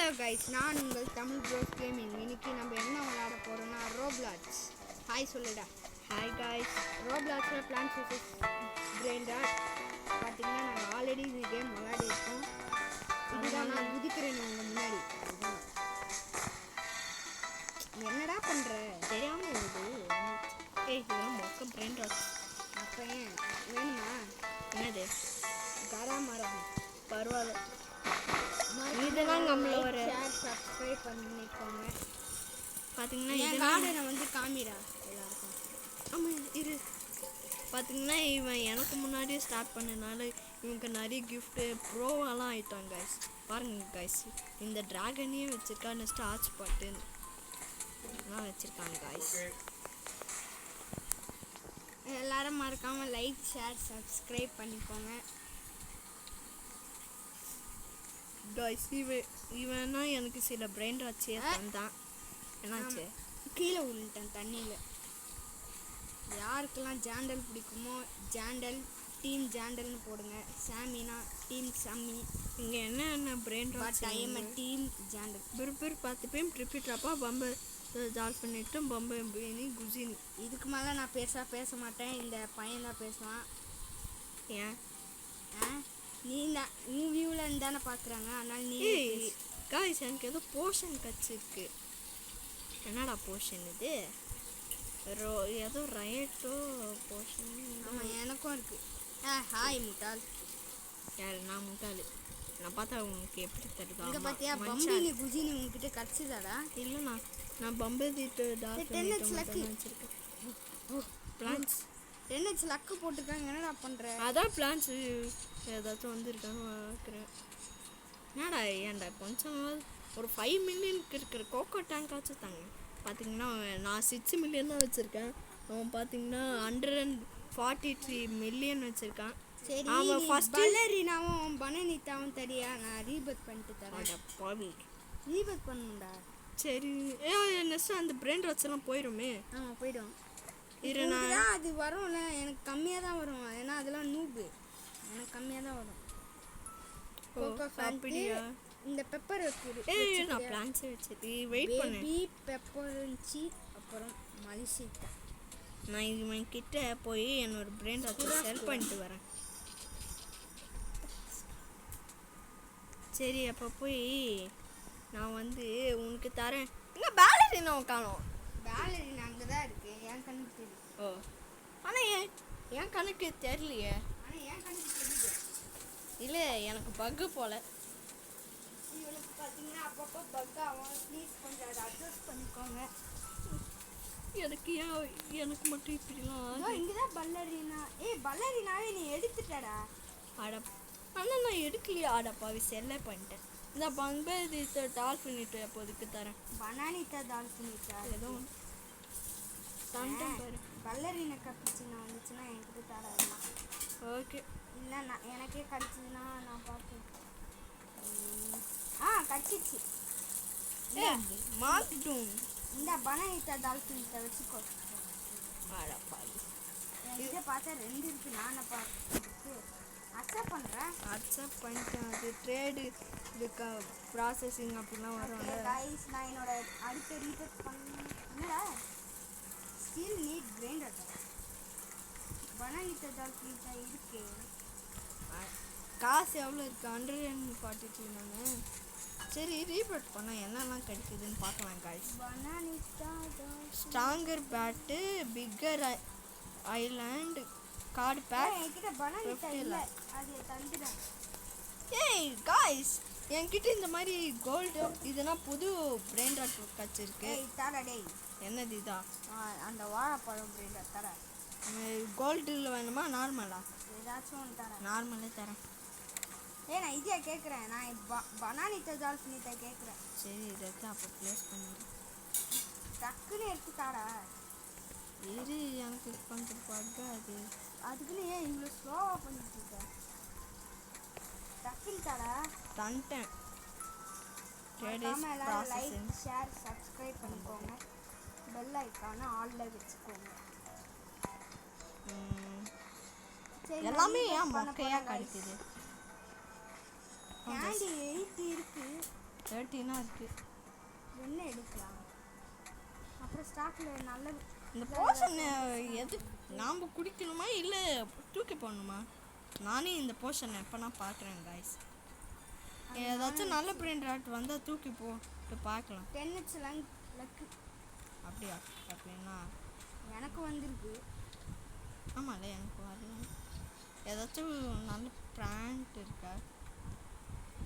Hello guys, நான் உங்கள் Tamil pros gaming. இன்னைக்கு நம்ம என்ன விளையாட போகிறோம்னா ரோப்ளாக்ஸ். ஹாய் சொல்லுடா. Hi guys. ரோப்ளாக்ஸில் பிளான்ஸ் vs பிரெயின்ராட். பார்த்தீங்கன்னா நாங்கள் ஆல்ரெடி இந்த கேம் விளையாடிருக்கோம். இதுதான் நான் குதிக்கிறேன் உங்கள் முன்னாடி. என்னடா பண்ணுற? தெரியாமல் இது இதெல்லாம் மொக்க பிரெயின்ராட். அப்போ ஏன் வேணுமா? என்னது? கரா மரம். பரவாயில்ல. இதெல்லாம் நம்மளோட ஷேர் சப்ஸ்கிரைப் பண்ணிக்கோங்க. பார்த்தீங்கன்னா என் கார்டனை வந்து காமிடா எல்லாருக்கும். ஆமாம் இரு. பார்த்தீங்கன்னா இவன் எனக்கு முன்னாடியே ஸ்டார்ட் பண்ணனால இவனுக்கு நிறைய கிஃப்ட்டு ப்ரோவெல்லாம் ஆயிட்டான் கைஸ். பாருங்க கைஸ், இந்த ட்ராகனையே வச்சுருக்கா. நெக்ஸ்ட் ஆர்ச் பாட்டு எல்லாம் வச்சுருக்காங்க கைஸ். எல்லாரும் மறக்காமல் லைக் ஷேர் சப்ஸ்கிரைப் பண்ணிக்கோங்க கைஸ். இவனா எனக்கு சில பிரெயின் ராட்சியை தந்தான். என்னாச்சு? கீழே விழுந்துட்டேன் தண்ணியில். யாருக்கெல்லாம் ஜாண்டல் பிடிக்குமோ ஜாண்டல் டீம் ஜாண்டல்னு போடுங்க. சாமினா டீம் சம்மி. இங்கே என்ன பிரெயின் ராட்சி? Time team Jandel. பிற்பர் 10 பேம் ட்ரிப்பிட்ராப்பா பம்பை ஜால் பண்ணிட்டு பம்பை பிரியாணி குசினி. இதுக்கு மேலே நான் பேச மாட்டேன். இந்த பையன் தான் பேசுவான். ஏன்? நீ வியூவில் தானே பார்க்குறாங்க, அதனால் நீ காய்ஸ். எனக்கு ஏதோ போர்ஷன் கட்சிருக்கு. என்னடா போர்ஷன் இது? ஏதோ ரைட்டோ போர்ஷன். ஆமாம், எனக்கும் இருக்குது. ஹாய் முட்டாள். யார்? நான் முட்டாள். நான் பார்த்தா உனக்கு எப்படி தருதா? இங்கே பார்த்தியா பம்பினி குஜினி உங்ககிட்ட கிடச்சிதாடா? இல்லைண்ணா, நான் பம்பை தீட்டு வச்சுருக்கேன். பிளான்ஸ் 10x லக்கு போட்டிருக்காங்க. என்னடா பண்ணுற? அதான் பிளான்ஸ் ஏதாச்சும் வந்துருக்கான்னு பார்க்குறேன். என்னடா ஏன்டா கொஞ்சம் ஒரு 5 மில்லியனுக்கு இருக்கிற கோகோ டேங்காச்சும் தாங்க. பார்த்தீங்கன்னா நான் 6 மில்லியன் தான் வச்சுருக்கேன். அவன் பார்த்தீங்கன்னா 143 மில்லியன் வச்சுருக்கான். சரி, அவன் ஃபர்ஸ்ட் பலரினாவும் பனனிதாவும் தரியா? நான் ரீபத் பண்ணிட்டு தரேன். பாவி ரீபத் பண்ணணும்டா. சரி, நெக்ஸ்ட் அந்த பிரெயின் ராட்ஸ்லாம் போயிடுமே. ஆமாம், போயிடும். நான் அது வரும்ல, எனக்கு கம்மியாக தான் வரும். ஏன்னா அதெல்லாம் நூபு. எனக்கு கம்மியாக தான் வரும். அப்படியா? இந்த பெப்பர் வைக்கிறது. நான் பிளான்ஸே வச்சுட்டு வெயிட் பண்ணேன். பேபி பெப்பரன்ச்சி, அப்புறம் மலிசிட்டா. நான் இவன் கிட்ட போய் என்னோட பிரெயின் ராட்ஸை செல் பண்ணிட்டு வரேன். சரி, அப்போ போய் நான் வந்து உனக்கு தரேன். இங்கே பேலரினா காணோம். பேலரினா அங்கே தான் இருக்கு. என் கண்ணுக்கு தெரியும். ஓ, ஆனால் என் கணக்கு தெரியலையே. ஆனால் என் கண்ணுக்கு தெரியுது. இல்லை, எனக்கு பக்கு போல. இவனுக்கு பார்த்தீங்கன்னா அப்பப்போ பக் ஆகும். ப்ளீஸ் கொஞ்சம் அதை அட்ஜஸ்ட் பண்ணிக்கோங்க. எனக்கு மட்டும் இப்படிலாம். இங்கே தான் பல்லரினா. பல்லரினாவே நீ எடுத்துட்டடா. ஆனால் நான் எடுக்கலையே. ஆடப்பாவி செல்ல பண்ணிட்டேன். இந்த பம்பை டால் பண்ணிட்டு அப்போதுக்கு தரேன். பனானிட்டா டால் பண்ணிட்டா ஏதோ தந்துட்டேன் பாரு. பல்லரின கப்பிச்சுன்னா வந்துச்சுன்னா என்கிட்ட தரேன். ஓகே. இல்லை, நான் எனக்கே கிடச்சிதுன்னா நான் பார்ப்பேன். கிடச்சிச்சு. மாற்றிட்டும். இந்த பனானிட்டா டால் பண்ணிட்டா வச்சுக்கோ. ஆடப்பாவி, இதை பார்த்தா 2 இருக்குது. நான் பார்த்து அக்செப்ட் பண்ணுறேன். அக்செப்ட் பண்ணிட்டேன். அது ட்ரேடு இதுக்கு ப்ராசஸிங் அப்படிலாம் வரும். கைஸ், நான் என்னோட அடுத்த ரீசர்ச் பண்ண. என்னடா ஸ்டில் நீட் கிரைண்டர். பனானிட்டா டால் பண்ணிட்டா இருக்கு. காசு எவ்வளோ இருக்குது? 143 நான். சரி, ரீபோர்ட் பண்ணால் என்னெல்லாம் கிடைக்குதுன்னு பார்க்கலாம் guys. Stronger bat, bigger island, card pack. என்கிட்ட பனானிட்டா இல்லை, அது தந்துடுறேன். காய்ஸ், என்கிட்ட இந்த மாதிரி கோல்டு இதுனா புது பிரெயின் ராட் கச்சிருக்கு. தரடே. என்னது இதா? அந்த வாழைப்பழம் பிரெயின் ராட் தர. கோல்டில் வேணுமா நார்மலா? ஏதாச்சும் ஒன்று தரேன். நார்மலே தரேன். நான் இதே கேட்குறேன். நான் பனானிட்டா டால் பண்ணிட்டா கேட்குறேன். சரி, இதை அப்போ ப்ளேஸ் பண்ணிடு. டக்குன்னு எடுத்துட்டாடா. இரு, எனக்கு கொஞ்சம் பக்கு. அதுக்குன்னு ஏன் இவ்வளோ ஸ்லோவாக பண்ணிட்டு இருக்க? டக்குன்னு தாடா. தந்துட்டேன். எல்லாரும் லைக் ஷேர் சப்ஸ்கிரைப் பண்ணிக்கோங்க. பெல் ஐக்கான ஆல்ல வச்சுக்கோங்க. எல்லாமே ஏன் மொக்கையாக கிடைக்குது? கேண்டி 8 இருக்கு. 13 இருக்கு. என்ன எடுக்கலாம்? அப்புறம் ஸ்டாக்கில் நல்ல இந்த போஷன் எது நாம் குடிக்கணுமா இல்லை தூக்கி போடணுமா? நானே இந்த போஷன் எப்போனா பார்க்குறேன் காய்ஸ். ஏதாச்சும் நல்ல பிராண்ட் ராட் வந்தால் தூக்கி போட்டு பார்க்கலாம். 10x லக்கு அப்படியா? அப்படின்னா எனக்கு வந்திருக்கு. ஆமாம்ல எனக்கு வரல. ஏதாச்சும் நல்ல பிராண்ட் இருக்கா?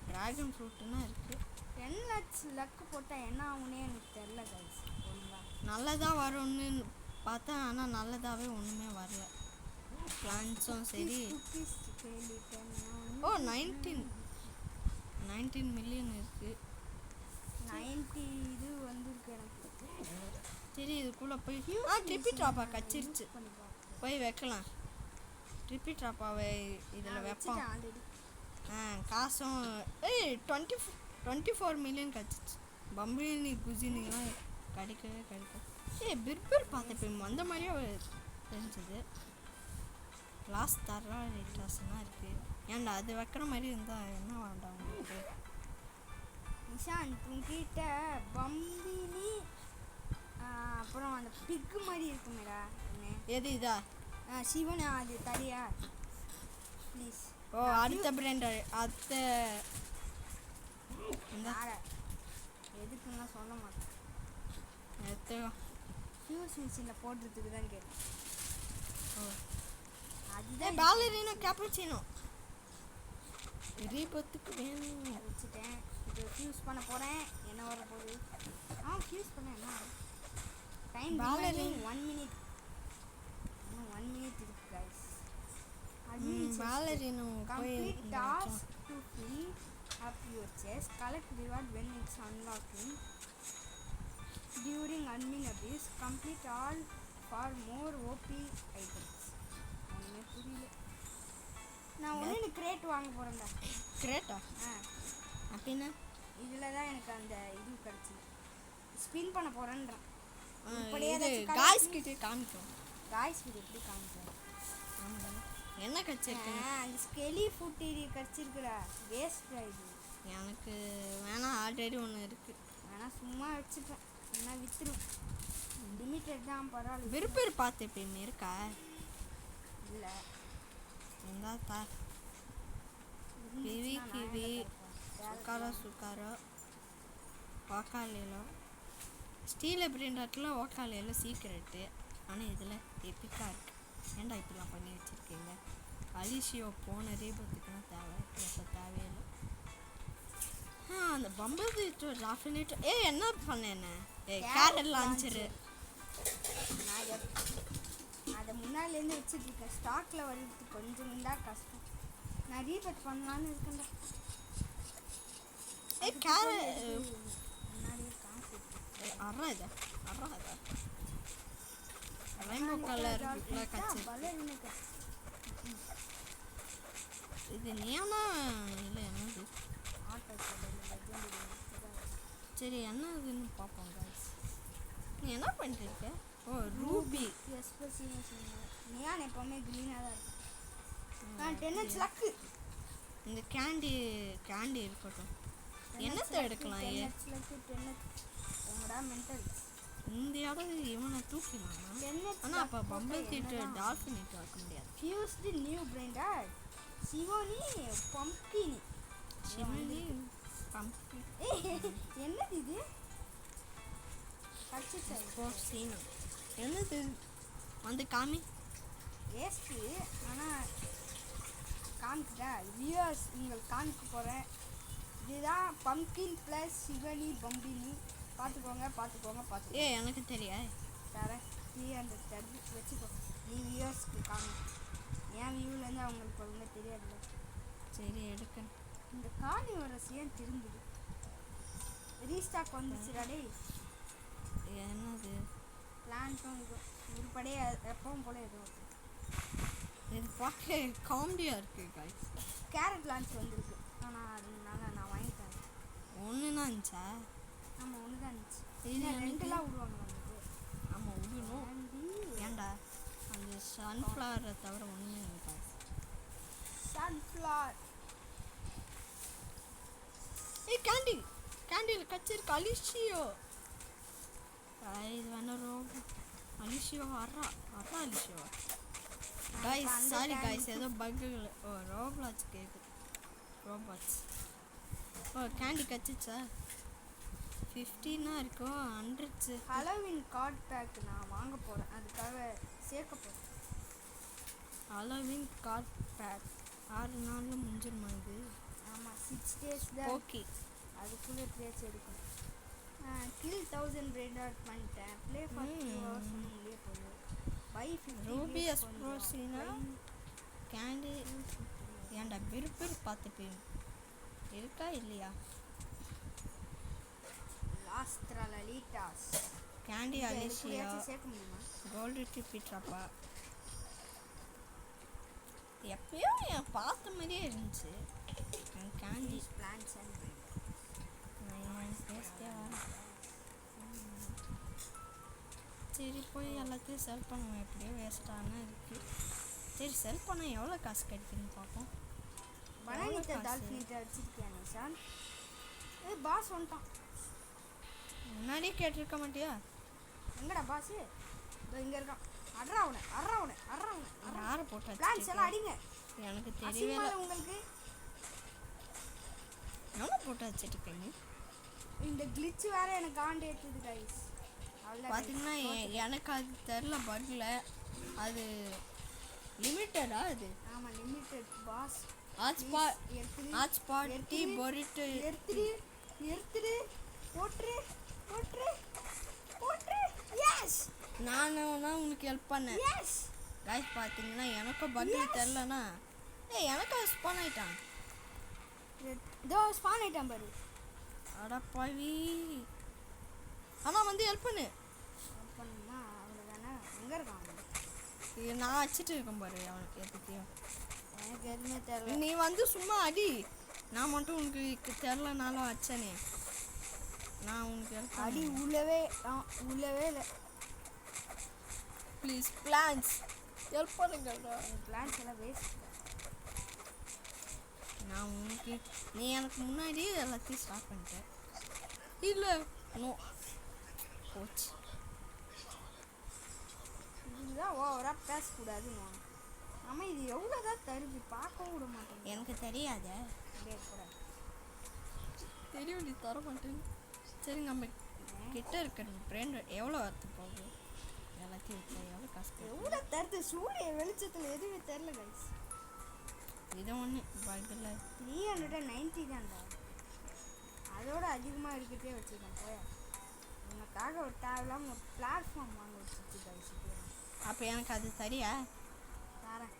ட்ராகன் ஃப்ரூட்டுன்னா இருக்குது. 10x லக்கு போட்டால் என்ன ஆகுனே எனக்கு தெரில கைஸ். ஒழுங்கா நல்லதாக வரும்னு பார்த்தா ஆனால் நல்லதாகவே ஒன்றுமே வரல. பிளான்ஸும் சரி. ஓ 19 மில்லியன் இருக்குது. 90 இது வந்திருக்கு எனக்கு. சரி இதுக்குள்ளே போய் ட்ரிப்பி ட்ராப்பா கச்சிருச்சு. போய் வைக்கலாம். ட்ரிப்பி ட்ராப்பாவை இதில் வைப்போம். ஆல்ரெடி காசும் 24 மில்லியன் கச்சிச்சு. பம்பினி குஜினிலாம் கிடைக்கவே கிடைக்கும். பிர்பர் பார்த்தப்ப அந்த மாதிரியே தெரிஞ்சது. லாஸ்ட் தரா ரேட்டாஸ்லாம் இருக்குது. ஏன்டா அது வைக்கிற மாதிரி இருந்தால் என்ன வேண்டாம் உங்களுக்கு? நிஷாந்த் உங்ககிட்ட பம்பினி அப்புறம் அந்த பிக்கு மாதிரி இருக்குமேடா என்ன எது இதா? சிவன் அது தரியா ப்ளீஸ். ஓ அடுத்த பிராண்ட் அடுத்த எதுக்குன்னா சொல்ல மாட்டேன். அடுத்த ஃபியூஸ் மிஷினில் போடுறதுக்கு தான் கேட்டேன். ஓ அதுதான் பாலரினா கேப்ரிச்சினோ ரீபத்துக்கு வேணும். வச்சுட்டேன். இப்போ ஃபியூஸ் பண்ண போகிறேன். என்ன வர போகுது? ஃபியூஸ் பண்ண என்ன டைம்? Ballerina 1 minute. இன்னும் 1 மினிட் இருக்கு guys. பாலரினோ Complete task to fill up your chest. Collect reward when it's unlocking. During admin abuse, complete all for more OP items. ஒன்றுமே புரியல. நான் ஒன்று கிரேட் வாங்க போகிறேன்டா. கிரேட்டா? அப்படின்னா இதில் தான் எனக்கு அந்த இது கிடச்சிது. ஸ்பின் பண்ண போகிறேன்றான். இது காய்ஸ் கிட்டே காமிக்கும். காய்ஸ் கிட்ட எப்படி காமிக்கும்? ஆமாம் என்ன கச்சிருக்கு? அந்த ஸ்கெலி ஃபுட் கிடச்சிருக்குடா. வேஸ்ட் இது. எனக்கு வேணாம், ஆல்ரெடி ஒன்று இருக்குது. வேணா சும்மா வச்சுப்பேன். என்ன விற்றுரும். லிமிட்டட் தான் பரவாயில்ல. விருப்பர் பார்த்து எப்பயுமே இருக்கா? இல்லை இருந்தா தா கிவி கிவி சுக்காரோ ஓக்காலையிலோ ஸ்டீல் பிரிண்டாட்டில் ஓக்காலையில் சீக்கிரட்டு. ஆனால் இதில் எப்பிக்காக இருக்குது. ஏன்டா இப்படிலாம் பண்ணி வச்சுருக்கீங்க? அலிஷியோ போன ரீபத்துக்குன்னா தேவை, இப்போ தேவையில்லை. அந்த பம்பது ராஃபினேட்டர் என்ன பண்ண என்ன கேரட் லான்ச்சரு அதை முன்னாடிலேருந்து வச்சுட்டு இருக்கேன். ஸ்டாக்கில் வர்றது கொஞ்சம் தான் கஷ்டம். நான் ரீபட் பண்ணலான்னு இருக்கேன்டா. முன்னாடியே காசு ரெயின்போ கலர் இது நீனா இல்லை என்னது? சரி என்ன இதுன்னு பார்ப்போம் guys. நீ என்ன பண்ணிருக்க? ஓ ரூபி நியான் எப்பவுமே க்ரீனாக தான் இருக்கும். 10x luck. இந்த கேண்டி இருக்கட்டும். என்னத்தை எடுக்கலாம்? 10x லக்கு 10x உங்களோட மென்டல். இந்த இடம் இவனை தூக்கினானா? ஆனால் அப்போ பம்பல் தீட்டு டால்ஃபின் இட்டு வைக்க முடியாது. ஃபியூஸ்டு நியூ பிராண்டா சிவோனி பம்ப்கினி. சிவோனி பம்ப்கின் என்னது இது? சீனா என்னது வந்து காமி வேஸ்ட்டு. ஆனால் காமிக்கிட்டா வியூவர்ஸ் உங்களுக்கு காமிக்க போகிறேன். இதுதான் பம்ப்கின் ப்ளஸ் சிவனி பம்பினி. பார்த்துக்கோங்க. எனக்கு தெரியா தரேன் 300 தருது வச்சுக்கோ. நீ வியூவர்ஸ்க்கு காமி. என் வியூவிலேருந்து அவங்களுக்கு ஒழுங்காக தெரியாதுல்ல. சரி எடுக்கேன். இந்த காணி வர ஏன் திரும்புது? ரீஸ்டாக் வந்துச்சுடா டேய். என்னது? பிளான்ட்டும் இது உருப்படியே எப்பவும் போல எதுவும் இது பார்க்க காமெடியாக இருக்குது guys. கேரட் லான்ச் வந்திருக்கு. ஆனால் அதனால நான் வாங்கிட்டேன். ஒன்று தான் இருந்துச்சா? ஆமாம் ஒன்று தான் இருந்துச்சு. இது 2லாம் விடுவாங்க நமக்கு. ஆமாம் விடணும். ஏன்டா அந்த சன்ஃப்ளவரை தவிர ஒன்றுமே இல்லை guys. சன்ஃப்ளவர் கேண்டில் கச்சிருக்கு அலிஷியோ. இது வேணா ரோபோ அலிஷியோ வர்றா அலிஷியோ. கைஸ் சாரி கைஸ் ஏதோ பக்குகள். ஓ ரோப்ளாட்ஸ் கேட்குது. ரோபாட்ஸ். ஓ கேண்டி கச்சிச்சா 15 இருக்கும் 100. ஹலோவின் கார்ட் பேக் நான் வாங்க போகிறேன், அதுக்காக சேர்க்க போகிறேன். ஹலோவின் கார்ட் பேக் 6 நாளில் முடிஞ்சிருமா இது? ஆமாம் 6 days தான். ஓகே அதுக்குள்ளே ப்ளேஸ் எடுக்கணும். கில் 1000 ரெட் டாட் பண்ணிட்டேன். ப்ளே ஃபார் 2 hours முடிய போகுது. பை 50 ரூபி எக்ஸ்ப்ளோசினா கேண்டி ஏன்டா பிரிப்பர் பார்த்துப்பேன் இருக்கா இல்லையா? லாஸ்ட்ரலிட்டாஸ் கேண்டி அலிஷியா சேர்க்க முடியுமா? கோல்டு ரிப்பீட்ராப்பா எப்பயோ என் பார்த்த மாதிரியே இருந்துச்சு. கேண்டி பிளான்ஸ் அண்ட் பேசிட்டே வரேன். சரி போய் எல்லாத்தையும் செல் பண்ணுவோம். எப்படியோ வேஸ்டான இருக்குது. சரி செல் பண்ண எவ்வளோ காசு கிடைக்குதுன்னு பார்ப்போம். பனானிட்ட டால்ஃபினிட்ட வச்சிருக்கியா நிஷான்? பாஸ் வந்துட்டான். முன்னாடியே கேட்டிருக்க மாட்டியா? எங்கடா பாஸ்? இதோ இங்கே இருக்கான். அட்ரா அவனை யாரை போட்டு பிளான்ஸ் எல்லாம் அடிங்க. எனக்கு தெரியவே அசிங்கமா இல்லை. உங்களுக்கு எவ்வளோ போட்டு வச்சுருக்கீங்க? இந்த கிளிச் வேற எனக்கு ஆண்டு ஏற்றுது கைஸ். பார்த்தீங்கன்னா எனக்கு அது தெரில பட்டில் அது லிமிட்டடா அது. ஆமாம் லிமிட்டட் பாஸ். ஹாட்ஸ்பாட் டீ பொரிட்டு எடுத்துடு போட்டுரு. எஸ் நான் உங்களுக்கு ஹெல்ப் பண்ணேன். எஸ் கைஸ் பார்த்தீங்கன்னா எனக்கும் பட்டில் தெரிலனா எனக்கும் ஸ்பான் ஆயிட்டான். இதோ ஸ்பான் ஆயிட்டான் பாரு. அடப்பாவி ஆனால் வந்து ஹெல்ப் பண்ணு. பண்ணுமா அவ்வளோதானே. எங்கே இருக்கான் அவன்? நான் வச்சுட்டு இருக்கேன் பாரு அவனுக்கு எதுக்கையும். எனக்கு எதுவுமே தெரியல. நீ வந்து சும்மா அடி. நான் மட்டும் உனக்கு தெரிலனாலும் வச்சனே. நான் உனக்கு அடி உள்ளவே இல்லை. ப்ளீஸ் பிளான்ஸ் ஹெல்ப் பண்ணுங்கடா. பிளான்ஸ் எல்லாம் வேஸ்ட். நான் உனக்கு நீ எனக்கு முன்னாடியே எல்லாத்தையும் ஸ்டார்ட் பண்ணிட்டேன். இல்லை நோ போச்சு. இதுதான் ஓவராக பேசக்கூடாதுன்னு. ஆமாம் இது எவ்வளோ தான் தருது பார்க்கவும் விட மாட்டேன். எனக்கு தெரியாத கூட தெரியும் நீ தர மாட்டேன்னு. சரி நம்ம கிட்ட இருக்கிற பிராண்ட் எவ்வளோ வரத்து போகுது எல்லாத்தையும் வச்சா எவ்வளோ காசு எவ்வளோ தருது? சூரிய வெளிச்சத்தில் எதுவுமே தெரில கைஸ். இதை ஒன்று பைக்கில் 390 தான்டா. அதோட அதிகமாக இருக்கிறதே வச்சுருக்கேன் போய். உனக்காக ஒரு தேவையில்லாமல் ஒரு பிளாட்ஃபார்ம் வாங்க வச்சுச்சு கைஸ். அப்போ எனக்கு அது சரியா தரேன்.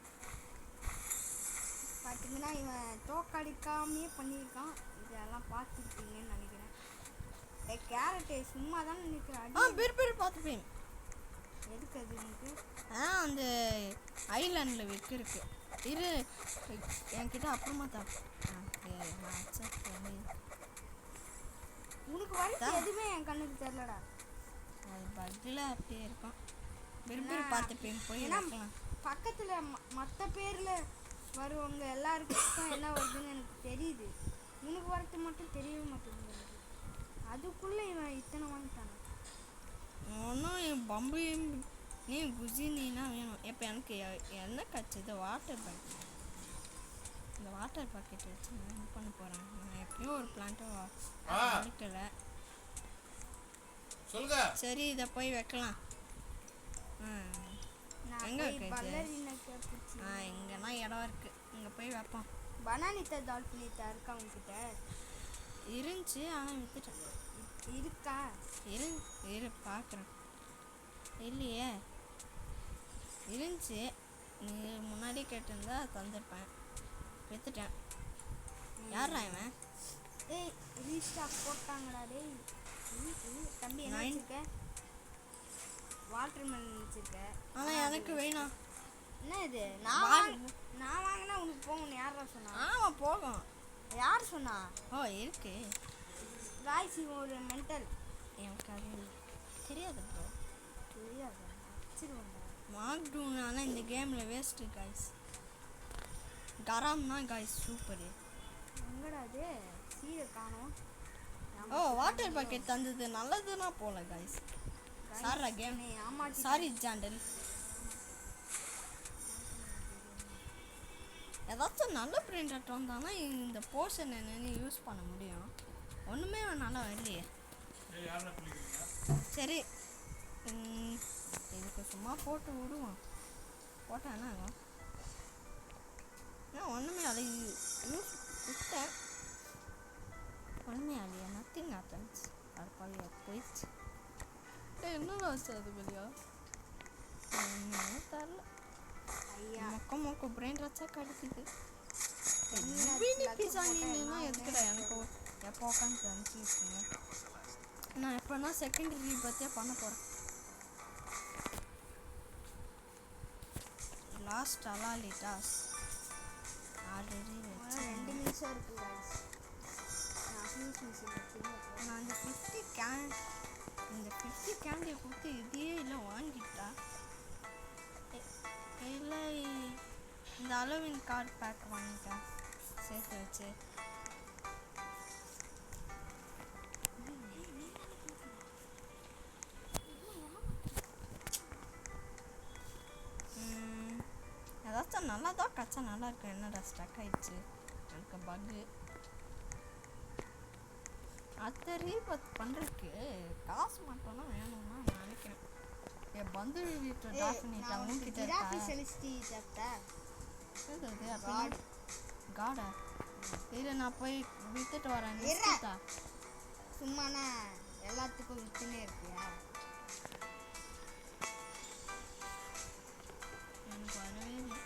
பார்த்தீங்கன்னா இவன் தோக்கடிக்காமையே பண்ணியிருக்கான். இதெல்லாம் பார்த்துருக்கீங்கன்னு நினைக்கிறேன். கேரட்டே சும்மா தான் நினைக்கிறேன். பேர் பார்த்துப்பேன். எதுக்கு அது உனக்கு? அந்த ஐலாண்டில் இருக்கு இரு என்கிட்ட அப்புறமா தான். உனக்கு வரைக்கும் எதுவுமே என் கண்ணுக்கு தெரிலடா. அது பக்கில் அப்படியே இருக்கும். விரும்பி பார்த்துப்பேன் போய் வைக்கலாம். பக்கத்தில் மற்ற பேரில் வருவவங்க எல்லாருக்கும் என்ன வருதுன்னு எனக்கு தெரியுது. உனக்கு வரது மட்டும் தெரியவே மாட்டேங்குது. அதுக்குள்ளே இவன் இத்தனை வாங்கிட்டான. ஒன்றும் என் பம்பையும் நீ குஜினா வேணும். இப்போ எனக்கு என்ன கிடச்சிது வாட்டர் பாக்கெட். இந்த வாட்டர் பாக்கெட் வச்சு நான் என்ன பண்ண போகிறேன். நான் எப்படியோ ஒரு பிளான்ட்டை வளர்க்கல. சொல்லுங்க. சரி இதை போய் வைக்கலாம். எங்கே வைக்கிறது? இங்கேனா இடம் இருக்குது. இங்கே போய் வைப்போம். பனானித்த டால்ஃபினிட்ட இருக்கா உங்ககிட்ட? இருந்துச்சு ஆனால் விற்றுட்டேன். இருக்கா? இரு பார்க்குறேன். இல்லையே இருந்துச்சு. நீ முன்னாடியே கேட்டிருந்தா தந்துருப்பேன். விற்றுட்டேன். யாரா இவன்? ஏய் ரீஸ்டாக் போட்டாங்கடா டேய். தம்பி என்ன வச்சிருக்க? வாட்டர் மெலன் வச்சிருக்க. ஆனால் எனக்கு வேணாம். என்ன இது? நான் வாங்கினா உனக்கு போகணும். யாரா சொன்னா? ஆமாம் போகும். யார் சொன்னா? ஓ இருக்கு ராய்ஸ் ஒரு மென்டல். எனக்கு அது தெரியாது ப்ரோ. தெரியாது வச்சிருவாங்க. மாக்டூன் ஆனால் இந்த கேமில் வேஸ்ட்டு காய்ஸ். கராம்னா காய்ஸ் சூப்பரு. எங்கடா அது? சீரை காணோம். ஓ வாட்டர் பாக்கெட் தந்தது நல்லதுன்னா போல guys. Sorry game, sorry Jandel. ஏதாச்சும் நல்ல பிரிண்ட் வந்தானா இந்த போர்ஷன் என்னன்னு யூஸ் பண்ண முடியும். ஒன்றுமே நல்லா வரலையே. சரி இதுக்கு சும்மா போட்டு விடுவோம். போட்டால் என்ன ஆகும்? ஏன் ஒன்றுமே அதை யூஸ் விட்டேன். ஒன்றுமே ஆகலையா? Nothing happens. அது பழைய போயிடுச்சு. என்னடா ஆச்சு அது வெளியா? ஒன்றும் தரல. மொக்க பிரெயின் ரச்சா கிடைக்குது. பிஸா நீனா எதுக்குடா எனக்கு எப்போ உட்காந்து அனுப்பிச்சுங்க. நான் எப்போனா செகண்டரி பற்றியே பண்ண போகிறேன். லாஸ்ட் அலாலிட்டாஸ் ஆல்ரெடி வச்சு 2 நிமிஷம் இருக்கு गाइस. நான் இந்த 50 கேண்டியை கொடுத்து இதையே இல்லை வாங்கிட்டா இல்லை இந்த அலோவின் கார்டு பேக் வாங்கிட்டேன் சேர்த்து வச்சு. ஏதாச்சும் நல்லா தான் கச்சா நல்லா இருக்கும். என்னடா ஸ்டக் ஆயிடுச்சு எனக்கு பக்கு. அடுத்த ரீபத் பண்ணுறதுக்கு காசு மட்டும்னா வேணும்னா நான் நினைக்கிறேன். என் பந்து வீட்டு டாஃபினிட்ட உங்ககிட்ட காடா இல்லை நான் போய் வித்துட்டு வரேன். சும்மாண்ணா எல்லாத்துக்கும் வித்துனே இருக்கியா? எனக்கு வரவே இல்லை.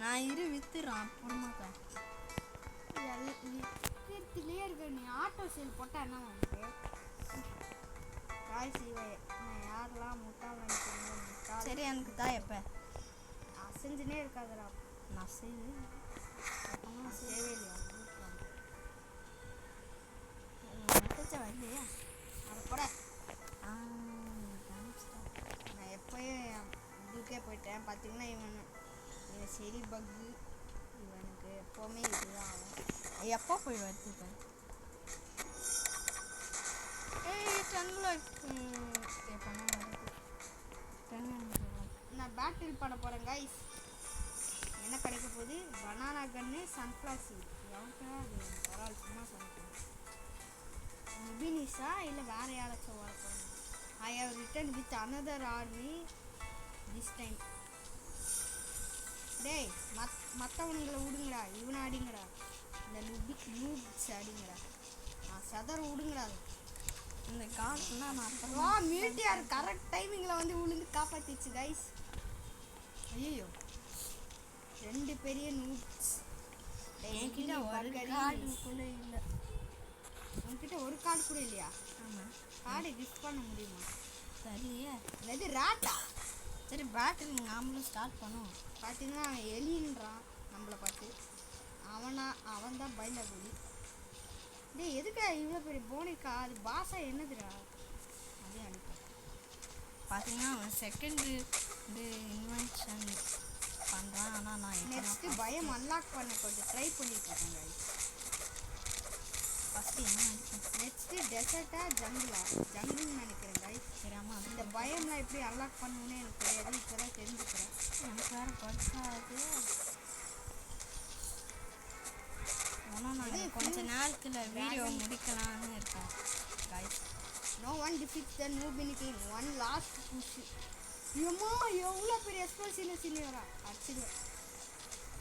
நான் வித்துறான் அப்புறமாக்கா வித்துலேயே இருக்க. நீ ஆட்டோ சேல் போட்டா என்ன உனக்கு? காய் செய்வேன் நான் யாரெல்லாம் முட்டாள் நினைக்கிறீங்க? முட்டாள். சரி எனக்கு தான் எப்போ அசைஞ்சுனே இருக்காதுடா. நான் செய்வேன். சேவே இல்லையா? வரலையா? அதை கூட நான் எப்போயும் இதுக்கே போயிட்டேன். பார்த்தீங்கன்னா இவன் சரி பக்கு. இவனுக்கு எப்போவுமே இதுதான் ஆகும். எப்போ போய் வச்சுட்டேன்? நான் பேட்டில் பண்ண போகிறேன் கைஸ். என்ன கிடைக்க போகுது? பனானா கன்னு, சன்ஃப்ளவர் சீட். எவனுக்கு அது பரவாயில்ல, சும்மா சொல்லிட்டேன். முபினிஸா இல்லை வேறு யாராச்சும் வர போகிறேன். I have return with another army this time. டேய் மற்றவனுங்களை விடுங்கடா, இவனை அடிங்கடா. இந்த நூப்ஸ் அடிங்கடா. சதற விடுங்கடா. இந்த காசுனா நான் மிலிட்டியார் கரெக்ட் டைமிங்கில் வந்து விழுந்து காப்பாற்றிச்சு கைஸ். ஐயோ 2 பெரிய நூப்ஸ். என்கிட்ட ஒரு கார்டு கூட இல்லை. உன்கிட்ட ஒரு கார்டு கூட இல்லையா? ஆமாம். கார்டு கிஃப்ட் பண்ண முடியுமா? சரியே. இது ராட்டா. சரி பேட்டில் நாமளும் ஸ்டார்ட் பண்ணுவோம். பார்த்தீங்கன்னா அவன் எலின்றான் நம்மளை பார்த்து. அவன் தான் பயந்த கூலி. டேய் எதுக்கா இவ்வளோ பெரிய போனிக்கா? அது பாஷா என்னதுடா? அதையும் அனுப்ப. பார்த்தீங்கன்னா அவன் செகண்டு இது இன்வென்ஷன் பண்ணுறான். ஆனால் நான் நெக்ஸ்ட்டு பயம் அன்லாக் பண்ண கொஞ்சம் ட்ரை பண்ணிட்டு இருக்கேன் கைஸ். ஃபஸ்ட்டு என்ன நினைக்கிறேன்? நெக்ஸ்ட்டு டெசர்ட்டா ஜங்கிள்னு நினைக்கிறேன் கைஸ். சரி ஆமாம். இந்த பயம்லாம் எப்படி அன்லாக் பண்ணணுன்னு எனக்கு தெரியாது. இப்போ தான் தெரிஞ்சுக்கிறேன். எனக்கு வேறு படிச்சாது. ஆனால் நான் கொஞ்ச நேரத்தில் வீடியோ முடிக்கலான்னு இருக்கேன் guys. No one defeats the Nubini king. One last push. ஏம்மா எவ்வளோ பெரிய எக்ஸ்பிரஷன் சீனியரா அடிச்சிடுவேன்.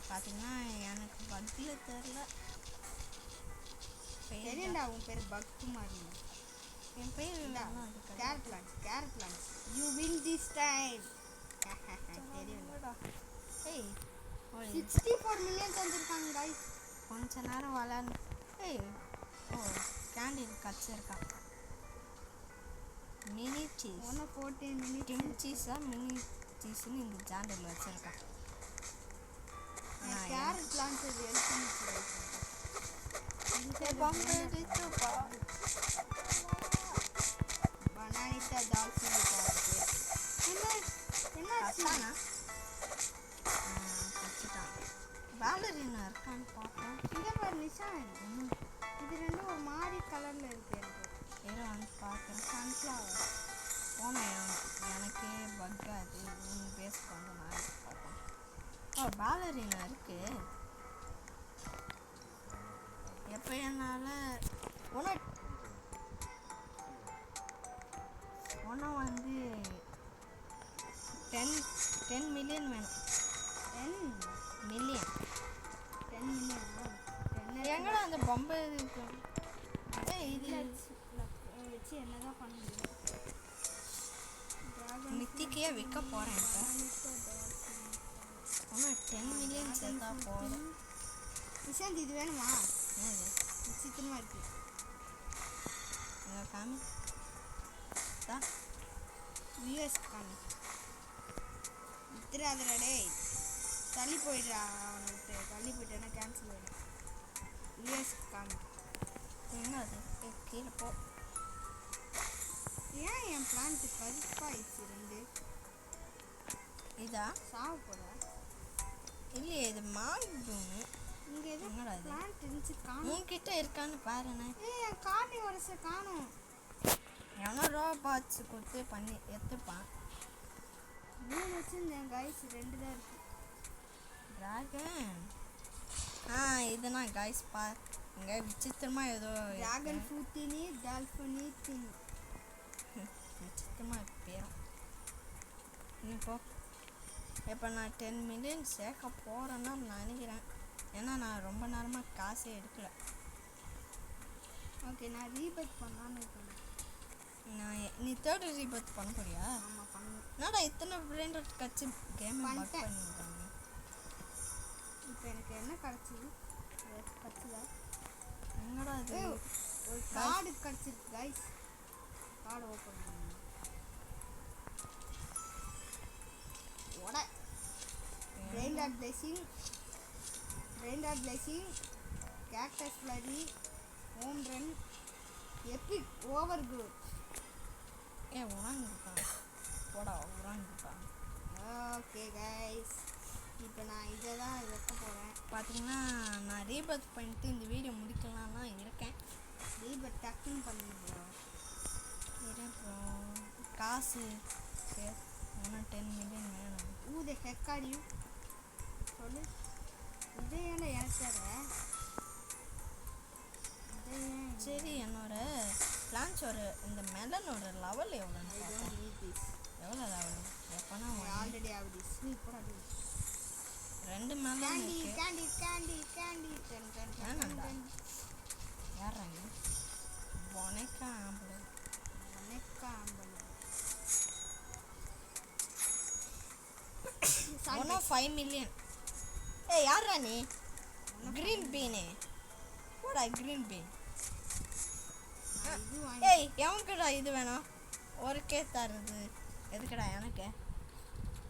பார்த்தீங்கன்னா எனக்கு பக்கில் தெரில. தெரியும்டா உன் பேர் பக்குமாரிங்க. என் பேர் carrot launch. You win this time. தெரியும்டா. ஏய் 64 மில்லியன் தந்துருக்காங்க கைஸ். கொஞ்ச நேரம் விளையாடு. ஏய் கேண்டீன் கச்சிருக்கான். மினி சீஸ் 14 மினிட் டிம் சீஸா மினி சீஸ்னு இந்த ஜாண்டில் வச்சுருக்கான். கேரட் லான்ச் ஹெல்ப் பண்ணிச்சு. பனானிட்டா டால்ஸ் என்ன கத்தானா கச்சிட்டான். வேலரினா இருக்கான்னு பார்ப்போம். இங்கே பாரு நீ நிஷான் இது ரெண்டும் ஒரு மாதிரி கலர்ல இருக்கு எனக்கு. ஏதோ வந்து பார்க்குறேன். சன்ஃப்ளவர் போனேன் எனக்கே பக் அது பேஸ்க்கு வந்து நான் பார்ப்பேன். ஓ பேலரினா இருக்கு. எப்போ என்னால் ஒன்றா வந்து 10 மில்லியன் வேணும். 10 மில்லியன் 10 மில்லியனா? எங்கடா அந்த பொம்பை இருக்கு? இது வச்சு என்னதான் பண்ண முடியும்? மித்திக்கையே விற்க போகிறேன் இப்போ. ஆனால் 10 மில்லியன் சேர்த்தா போதும். நிஷாந்த் இது வேணுமா? என்னது விசித்திரமா இருக்கு. எங்கள் காமி தான் யூஎஸ் காமி வித்துறாதடா டேய். தள்ளி போயிடுறா அவனுக்கு. தள்ளி போயிட்டேன்னா கேன்சல் ஆகிடும். யூஎஸ் காமி என்ன அது கீழே போ. ஏன் என் பிளான்ட்டு கருப்பாயிடுச்சு ரெண்டு? இதா சாவு போட இல்லையே இது மாங்கிடுன்னு. இங்கே எதுவும் என்னடா இது பிளான்ட் இருந்துச்சு காணும். உன்கிட்ட இருக்கான்னு பாருண்ணே. ஏய் கார்னி வருஷம் காணும். எவனோ ரோபாட்ஸ் கொடுத்து பண்ணி எடுத்துப்பான். 3 வச்சுருந்தேன் கைஸ், 2 தான் இருக்கு. ட்ராகன் இதுனா கைஸ் பார் இங்கே விசித்திரமாக ஏதோ ட்ராகன் ஃப்ரூட்டினி டால்ஃபினி தினி விசித்திரமாக பேரும். இப்போ இப்போ நான் 10 மில்லியன் சேர்க்க போகிறேன்னு நினைக்கிறேன். ஏன்னா நான் ரொம்ப நேரமாக காசே எடுக்கலை. ஓகே நான் ரீபேக் பண்ணலான்னு இருக்கேன். நீ தேர்ட் ரீபர்த் பண்ண போறியா? ஆமாம் பண்ணுவேன். என்னடா இத்தனை பிரெயின் கட்சி கேம் பக் பண்ணிட்டேன். பண்ணிடுறாங்க. இப்போ எனக்கு என்ன கிடச்சிது? கிடச்சிதா? எங்கடா இது? ஒரு கார்டு கிடச்சிருக்கு கைஸ். கார்டு ஓப்பன் பண்ணுங்க. பிரெயின் டாட் blessing cactus flurry home run epic over growth. உறாங்கிருப்பான் போடா உறாங்கிருப்பான். ஓகே கைஸ் இப்போ நான் இதை தான் வைக்க போகிறேன். பார்த்தீங்கன்னா நான் ரீபர்த் பண்ணிட்டு இந்த வீடியோ முடிக்கலாம்னா இருக்கேன். ரீபர்த் டக்குன்னு பண்ணிடுறோம். அப்புறம் காசு சரி 10 மில்லியன் வேணும். ஊத ஹெக்காடியும் சொல்லு. இதே ஏன்னா எனக்கு தர சரி என்னோட பிளான்ஸோட இந்த மெலனோட லெவல் எவ்வளோன்னு பார்ப்போம். எவ்வளோ லெவல் எப்போனா ஆல்ரெடி ஆகுது. போடாது 2 மெலன் கேண்டி இருக்கு. கேண்டி கேண்டி கேண்டி வேணாம்டா. யாராங்க பொனைக்கா ஆம்பளை ஆம்பல் 5 மில்லியன். யாரா நீ? கிரீன் பீனு போடா கிரீன் பீன். இது எவனுக்குடா இது வேணும்? ஒரு கேஸ் தருது எதுக்குடா எனக்கு?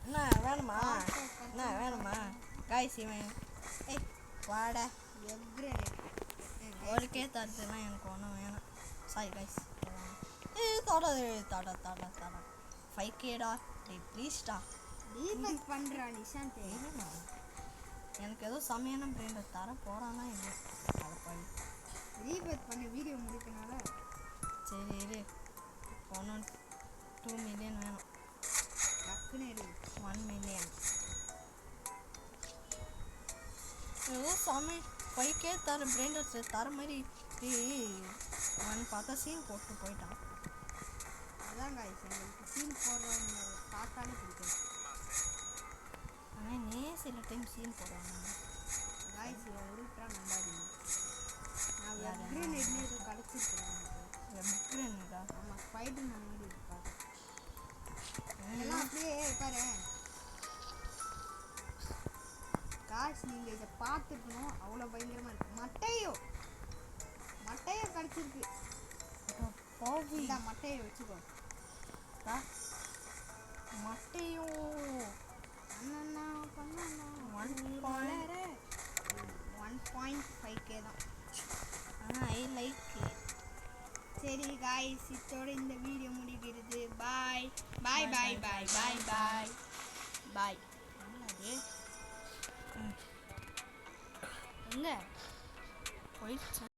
என்ன வேணுமா? என்ன வேணுமா காய்ஸ் இவன் வாடா ஒரு கேஸ் தருதுலாம் எனக்கு ஒன்றும் வேணாம். சாரி காய்ஸ் தோட 5Kடா ப்ளீஸ்டா. ரீபேக் பண்றா நிஷாந்த். இல்லைண்ணா எனக்கு ஏதோ செம்மையான பிரெயின் தர போகிறானா இல்லை அதை பண்ணி ரீபேக் பண்ணி வீடியோ முடிக்கனால. சரி இரு ஒன்றும் 2 மில்லியன் வேணும். டக்குன்னு எடு. 1 மில்லியன் ஏதோ செம்மை 5K தர பிரெயின் தர மாதிரி அவன் பார்த்தா சீன் போட்டு போயிட்டான். அதான் காய்ஸ் எங்களுக்கு சீன் போடுறவங்க பார்த்தாலே பிடிக்கும். ஆனால் நீ சில டைம் சீன் போடுவாங்க. காய்ஸ் இவன் உருட்டா நம்பாதீங்க. நான் வெப்கிரீன் எது கிடச்சிருக்கேன். வெப்கிரீன்டா? ஆமாம் ஸ்பைடர் மேன் மாதிரி இருக்காது. இதெல்லாம் அப்படியே பாரு காய்ஸ், நீங்கள் இதை பார்த்துக்கணும். அவ்வளோ பயங்கரமாக இருக்குது. மட்டையோ கிடச்சிருக்கு. போவி இந்த மட்டையை வச்சுக்கோ. மட்டையும் 1.5K தான். ஆனால் ஐ லைக். சரி காய்ஸ், இதோட இந்த வீடியோ முடிகிறது. பாய் பாய் பாய் பாய் பாய் பாய் பாய். என்னது எங்க போயிடுச்சா